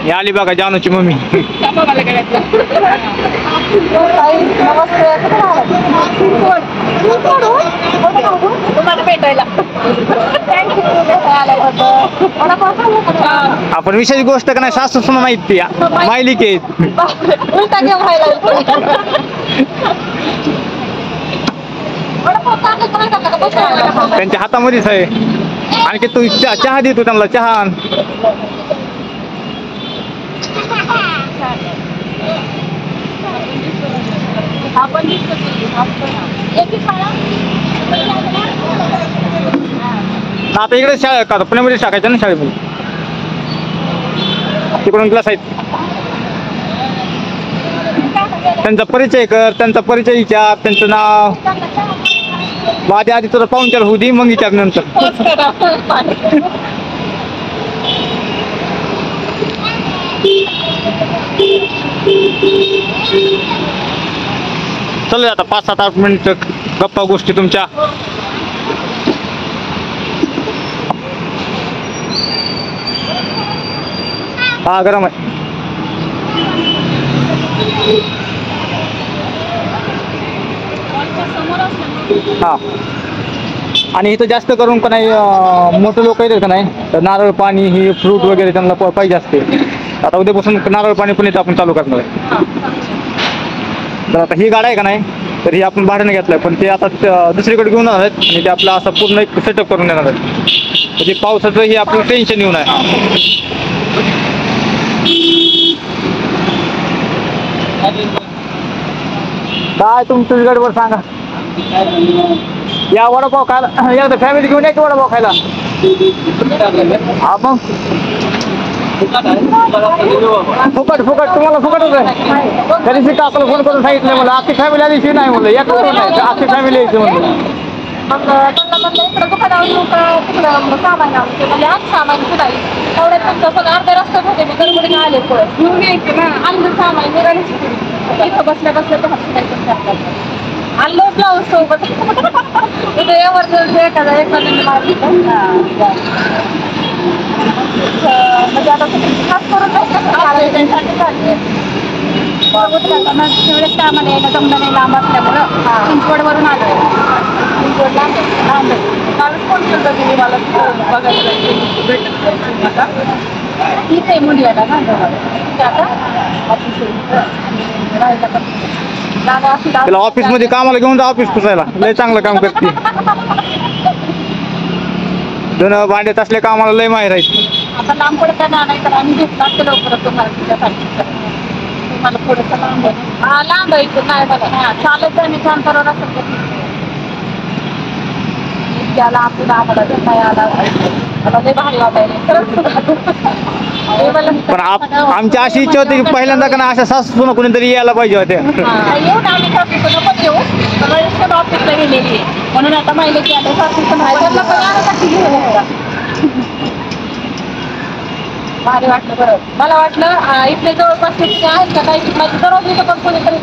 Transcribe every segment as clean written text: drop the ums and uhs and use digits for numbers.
ही आली बघा जानूची मम्मी. आपण विशेष गोष्ट का नाही सासू सुना नाहीत ती मायली के त्यांच्या हातामध्येच आहे. आणखी तू चहा देतो त्यांना चहा. आता इकडे शाळा का पुण्यामध्ये टाकायचं ना शाळेमध्ये तिकडून क्लास आहेत. त्यांचा परिचय कर त्यांचा परिचय विचार त्यांचं नाव माझ्या आधी तुला पाहुणचार होऊ दे मग विचार नंतर. चल आता 5-7-8 मिनिट गप्पा गोष्टी तुमच्या. हा गरम आहे. हा आणि इथं जास्त करून का नाही मोठे लोक येतात का नाही तर नारळ पाणी ही फ्रूट वगैरे त्यांना पाहिजे असते. आता उद्यापासून नारळ पाणी पण इथं आपण चालू करणार आहे. तर आता ही गाडी आहे का नाही तर ही आपण भाड्याने घेतलाय पण ते आता दुसरीकडे घेऊन येणार आहेत आणि ते आपलं असं पूर्ण एक सेटअप करून देणार आहेत. म्हणजे पावसाचं ही आपलं टेन्शन येऊन आहे. काय तुमच्या गडबड सांगा. या वडापाव खायला एकदा फॅमिली घेऊन यायची वडापाव खायला. हा मग फुकट तुम्हाला फुकटच आहे. तरी शिका आपल्याला फोन करून सांगितलं मला आखी फॅमिली आली नाही म्हणलं एक नाही आखी फॅमिली यायची म्हणलं. इकडं दुकानावर तिकडं सामान सामान सुधारी तेवढ्या तुमचं सगळं अर्ध्या रस्त्यामध्ये मी गडबडीने आले थोडं घेऊन यायचं ना. आणलं सामान निघालीच इथं बसल्या तर आणलं ब्लाऊज सोबत तिथं एमर्जन्सी एखाद्या म्हणजे आता खास करून तेवढे सामान यायला जमलं नाही लांब असल्यामुळं चिंचवडवरून आलं. चिंचवडला लांब कालच फोन केलं गेली मला बघायला ठीक आहे मुलीला ना तिला ऑफिस मध्ये कामाला घेऊन जा ऑफिस पुसायला लय चांगलं काम करते. दोन भांड्यात असले कामाला लय माहीर आहेत. आता लांब पडत नाही तर आम्ही घेतला लवकरच तुम्हाला थोडंसं लांब आहे. लांब आहे नाही बघा चालत आणि छान करावं असं त्याला आपल्याला आम्हाला नाही आला मला लय भारी वाटायला. पण आमची अशी इच्छा होती की पहिल्यांदा का अशा सासू कोणीतरी यायला पाहिजे होते. येऊन आम्ही सासू नको येऊ मला ऑफिसला गेलेली म्हणून आता माहिती की आता सासू भारी वाटलं. बरं मला वाटलं इथले जवळपास आहेत का काही माझी दररोज इथं पण कोणीतरी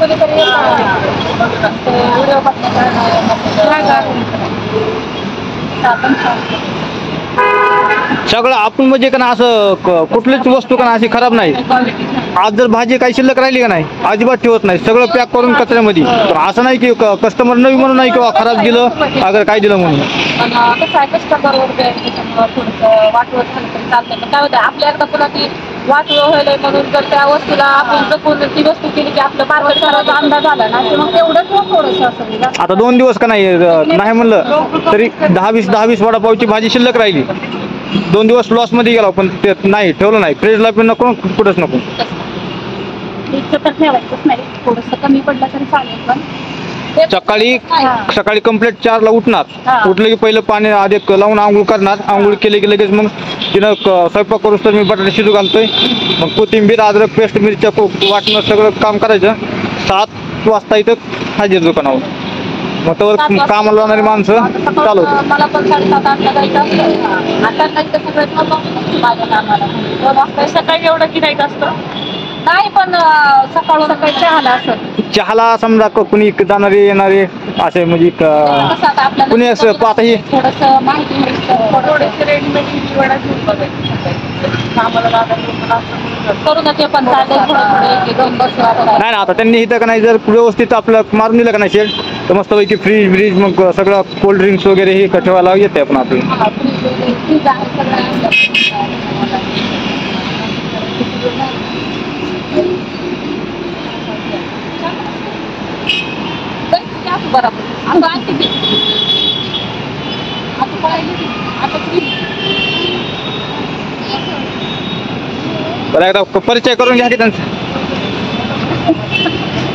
व्हिडिओ सगळं आपण म्हणजे का ना असं कुठलीच वस्तू का ना अशी खराब नाही. आज जर भाजी काही शिल्लक राहिली का नाही अजिबात ठेवत नाही सगळं पॅक करून कचऱ्यामध्ये. तर असं नाही की कस्टमर नवी म्हणून नाही किंवा खराब दिलं अगर काय दिलं म्हणून. कसं आहे कस्टमर वगैरे थोडंसं वाटवत झालं तरी चालतं पण काय होतं आपल्या एकदा पुन्हा ती वाटवं व्हायला म्हणून जर त्या वस्तूला आपण जपून ती वस्तू केली की आपलं मार्केट करायचा अंदाज आला ना मग तेवढंच थोडंसं असं. आता 2 दिवस का नाही म्हणलं तरी 10-20 वडापावची भाजी शिल्लक राहिली. 2 दिवस लॉस मध्ये गेला पण ते नाही ठेवलं नाही फ्रीजला पण नको कुठंच नको. तर ठेवायचंच नाही थोडंसं कमी पडलं तरी चालेल पण सकाळी कंप्लीट 4ला उठणार. उठलं की पहिलं पाणी आधी लावून आंघोळ करणार. आंघोळ केले की लगेच मग तिनं स्वयंपाक करूच तर मी बटाटे शिजू घालतोय. मग कोथिंबीर अद्रक पेस्ट मिरच्या वाटणं सगळं काम करायचं. 7 वाजता इथं हजर दुकानावर. मग तर कामाला जाणारी माणसं चालू मला पण 7-8ला जायचं असतं. आता नाही तर सगळं माझ्या कामाला 2 वाजता सकाळी एवढं गिरायचं असतं नाही पण सकाळी चहाला असं चहाला समजा कुणी जाणारे येणारे असे म्हणजे कुणी असं आता ही थोडंसं माहिती थोडंसं रेडीमेड वडा घेऊन बघायचं. करू ना ते पण चाललंय थोडे दोन बस नाही ना, आता त्यांनी इथं का नाही जर व्यवस्थित आपलं मारून दिलं का नाही शेड, तर मस्तपैकी फ्रीज ब्रीज मग सगळं कोल्ड ड्रिंक्स वगैरे हे ठेवायला येते आपण आपलं. बरोबर आता आणखी आता बरं एकदा परिचय करून घ्या की त्यांचं.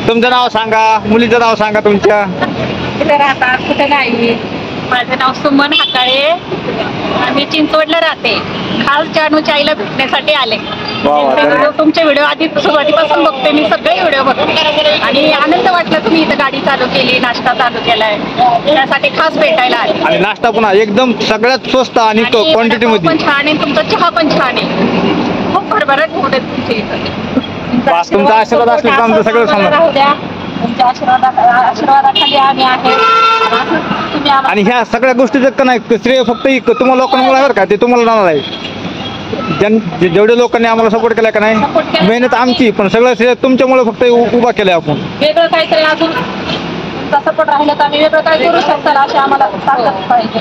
तुमचं नाव सांगा, मुलीचं नाव सांगा तुमच्या. कुठे राहतात कुठे नाही. माझं नाव सुमन हाकाळे, आम्ही चिंचवडला राहते. खास जानूच्या आईला भेटण्यासाठी आले. तुमचे व्हिडिओ आधी सुरुवातीपासून बघते मी, सगळे व्हिडिओ बघते आणि आनंद वाटला तुम्ही इथं गाडी चालू केली, नाश्ता चालू केलाय, त्यासाठी खास भेटायला आले. आणि नाश्ता पुन्हा एकदम सगळ्यात स्वस्त आणि क्वांटिटी मध्ये पण छान आहे, तुमचा चहा पण छान आहे, खूप भरभराट होते तुमच्या इथं. तुमचा आशीर्वाद असला तर आमचं सगळं सांगा. राहू द्या, तुमच्या आशीर्वादाखाली आम्ही आहे. तुम्ही आणि ह्या सगळ्या गोष्टीचं का नाही श्रेय फक्त तुम्हाला लोकांमुळे बरं का, ते तुम्हाला जाणार आहे. जेवढे लोकांनी आम्हाला सपोर्ट केला का नाही, मेहनत आमची, पण सगळं श्रेय तुमच्यामुळे फक्त उभा केलंय आपण. वेगळं काहीतरी अजून तुमचा सपोर्ट राहिला तर आम्ही वेगळं काय करू शकतो अशी आम्हाला ताकद पाहिजे.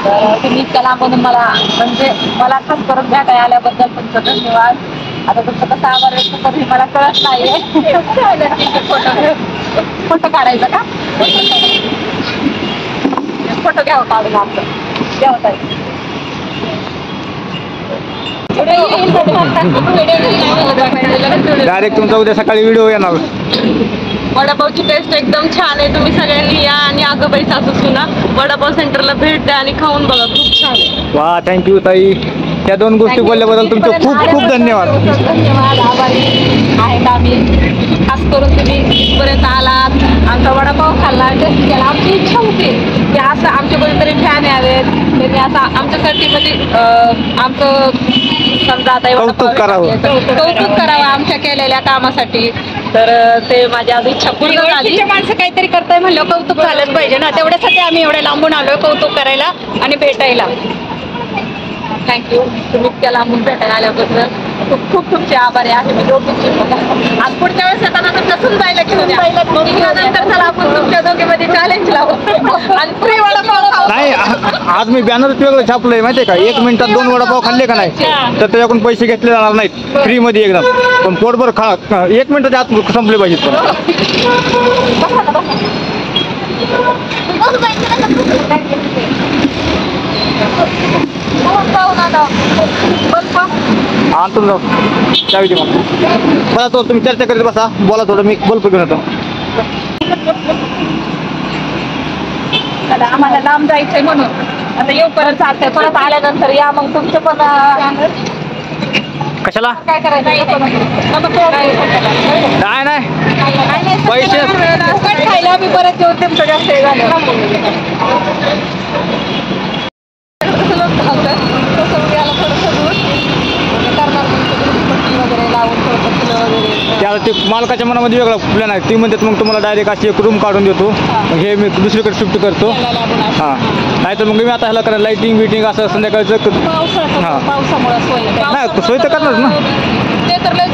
तर तुम्ही इतक्या लांबून मला म्हणजे मला खास करून भेटायला आल्याबद्दल तुमचं धन्यवाद. आता तुमचं कसं आभार व्यक्त करून मला कळत नाहीये. फोटो काढायचा का? फोटो घ्यावं काढून आमचं घ्यावं. डायरेक्ट तुमचा उद्या सकाळी व्हिडिओ येणार. वडापावची टेस्ट एकदम छान आहे, तुम्ही सगळ्यांनी या आणि आगोबाई सासू सुना वडापाव सेंटरला भेट द्या आणि खाऊन बघा, खूप छान आहे. वा, थँक्यू ताई, त्या दोन गोष्टी बोलल्याबद्दल तुमचे खूप खूप धन्यवाद. धन्यवाद, आभारी आहेत आम्ही. खास करून तुम्ही इथपर्यंत आलात, आमचा वडापाव खाल्ला, टेस्ट केला. आमची इच्छा होती की असं आमच्याकडे तरी फॅन यावेत, त्यांनी असं आमच्यासाठी म्हणजे आमचं समजा आता कौतुक करावं, कौतुक करावं आमच्या केलेल्या कामासाठी. तर ते माझी आज इच्छा पूर्ण झाली. माणसं काहीतरी करताय म्हणलं कौतुक झालंच पाहिजे ना, तेवढ्यासाठी आम्ही एवढे लांबून आलोय कौतुक करायला आणि भेटायला. थँक्यू, तुम्ही इतक्या लांबून भेटायला आल्याबद्दल खूप खूप तुमचे आभारी आहे. मी दोघींची आज पुढच्या वेळेस येताना तर कसून जायला घेऊन नंतर चला आपण तुमच्या दोघीमध्ये चॅलेंज लावू आणि फ्री वडापाव खाऊ. नाही आज मी बॅनरच वेगळं छापलंय माहितीये का, 1 मिनिटात 2 वडापाव खाल्ले का नाही तर त्याच्याकडून पैसे घेतले जाणार नाहीत, फ्री मध्ये एकदम. पण पोटभर खा, 1 मिनिटाच्या आत संपले पाहिजेत. आणतो जाऊ त्यावेळी मला तो तुम्ही चर्चा करीत बसा, बोला थोडं, मी बल्ब घेऊन येतो. आम्हाला लांब जायचंय म्हणून आता येऊ परत चालतंय, परत आल्यानंतर या मग तुमचं पण कशाला काय करायचं. नाही नाही पैसे खायला आम्ही परत येऊ, तुमचं जास्त हे झालं. त्याला ते मालकाच्या मनामध्ये वेगळा प्लॅन आहे. ती म्हणतात मग तुम्हाला डायरेक्ट अशी एक रूम काढून देतो, मग हे मी दुसरीकडे शिफ्ट करतो. हां, नाही तर मग मी आता ह्याला करा लाईटिंग बिटिंग असं संध्याकाळचं. हां, पावसामुळे सोय नाही सोय तर करणार ना. ते तर लयच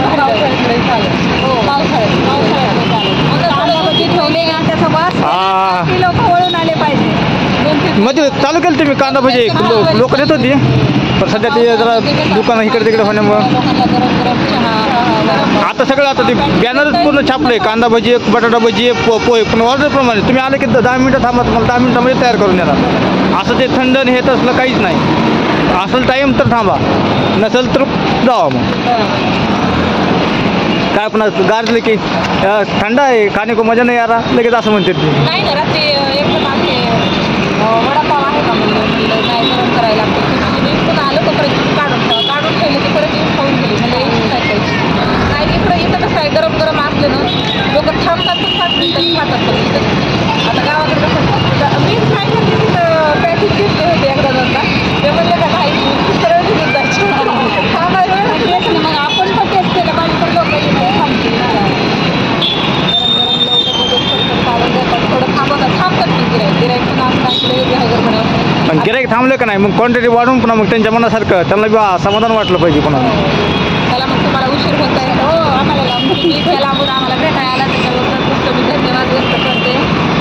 ठेवले ना त्याचा वास लोक वळून आले पाहिजे. मध्ये चालू केलं तुम्ही कांदा भजी, लोक देत होती, पण सध्या ते जरा दुकान इकडे तिकडे होण्यामुळं आता सगळं आता ते बॅनरच पूर्ण छापलंय. कांदा भजी, बटाटा भजी, पोहे, पण ऑर्डरप्रमाणे तुम्ही आले की 10 मिनिटं थांबा, तुम्हाला 10 मिनिटामध्ये तयार करून देणार. असं ते थंड हे तसलं काहीच नाही. असेल टाईम तर थांबा, नसेल तर जावा. मग काय पण गारलं की थंड आहे खाणे को मजा नाही यारा लगेच असं म्हणते ते. नाही ना, रात्री एकदम आहे वडापाव आहे का म्हणलं नाही गरम करायला लागते. मी पुन्हा आलो तोपर्यंत काढून ठेवले की परत येऊन खाऊन गेली. नाही इथं कसं आहे, गरम गरम असलं ना लोक थांबतात पण 5 मिनिटं खातात. आता गावाकडे कसं मी काय करते तिथं पॅकेज घेतले होते एकदा दोनदा, ते म्हणले का नाही सरळ घेऊन जायचे. मग आपण पण टेस्ट केलं पाहिजे, पण लोक थांबतील गरम गरम लवकर काढून देतात. थोडं थांबतात की गिरायक नाश्ता पण गिराईक थांबले का नाही मग क्वांटिटी वाढून पुन्हा मग त्यांच्या मनासारखं त्यांना बी समाधान वाटलं पाहिजे पुन्हा. त्याला मग तुम्हाला उशीर होत आहे हो आम्हाला इतक्या लांबून आम्हाला भेटायला आला त्याच्याबद्दल खूप मी धन्यवाद व्यक्त करते.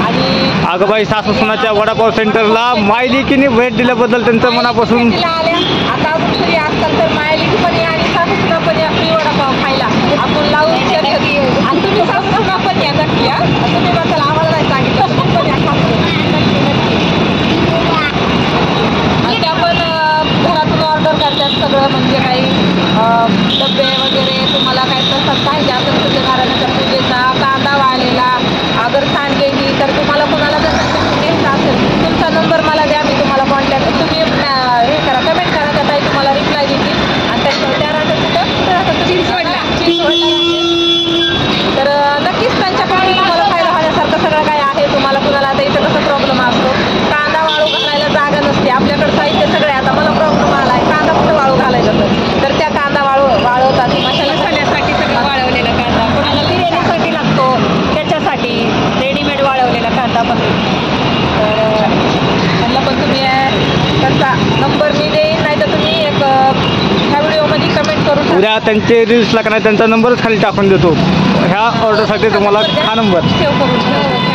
आणि आगोबाई सासू सुनाच्या वडापाव सेंटरला मायलिकीने भेट दिल्याबद्दल त्यांचं मनापासून भेटीला आल्या. आता दुसरी आजकाल तर मायलेकी पण या आणि सासू सुना पण या फ्री वडापाव खायला आपण लावून शकतो. आणि तुम्ही सासू सुना पण या नक्की या तुम्ही बघाल आम्हाला नाही सांगितलं तुम्ही पण या खातो. आणि त्या पण घरातून ऑर्डर करतात सगळं म्हणजे काही डबे वगैरे तुम्हाला काय प्रसाद पाहिजे असेल सत्यनारायणाच्या पूजेचा कांदा वाळलेला अगर सांगेली तर तुम्हाला कोणाला जर घ्यायचा असेल तुमचा नंबर मला द्या मी तुम्हाला कॉन्टॅक्ट तुम्ही हे करा कमेंट करा त्या ताई तुम्हाला रिप्लाय देतील. आणि त्या राहतात कुठं चिंचवडला तर नक्कीच त्यांच्याकडून तुम्हाला फायदा होण्यासारखं सगळं काय आहे. तुम्हाला कुणाला आता इथं कसं प्रॉब्लेम असतो कांदा वाळू घालायला जागा नसते आपल्याकडं साहित्य सगळे आता मला प्रॉब्लेम आला आहे कांदा कुठं वाळू घालायचं तर त्या कांदा वाळवतात मसाला खाण्यासाठी सगळं वाळवलेला कांदा कोणाला बिर्याणीसाठी लागतो त्याच्यासाठी रेडीमेड वाळवलेला कांदा पण तर त्यांना पण तुम्ही त्यांचा नंबर मी देईन नाही तर तुम्ही एक ह्या व्हिडिओमध्ये कमेंट करून टाका. उद्या त्यांचे रील्सला का नाही त्यांचा नंबरच खाली टाकून देतो ह्या ऑर्डरसाठी तुम्हाला हा नंबर सेव्ह करून ठेवा.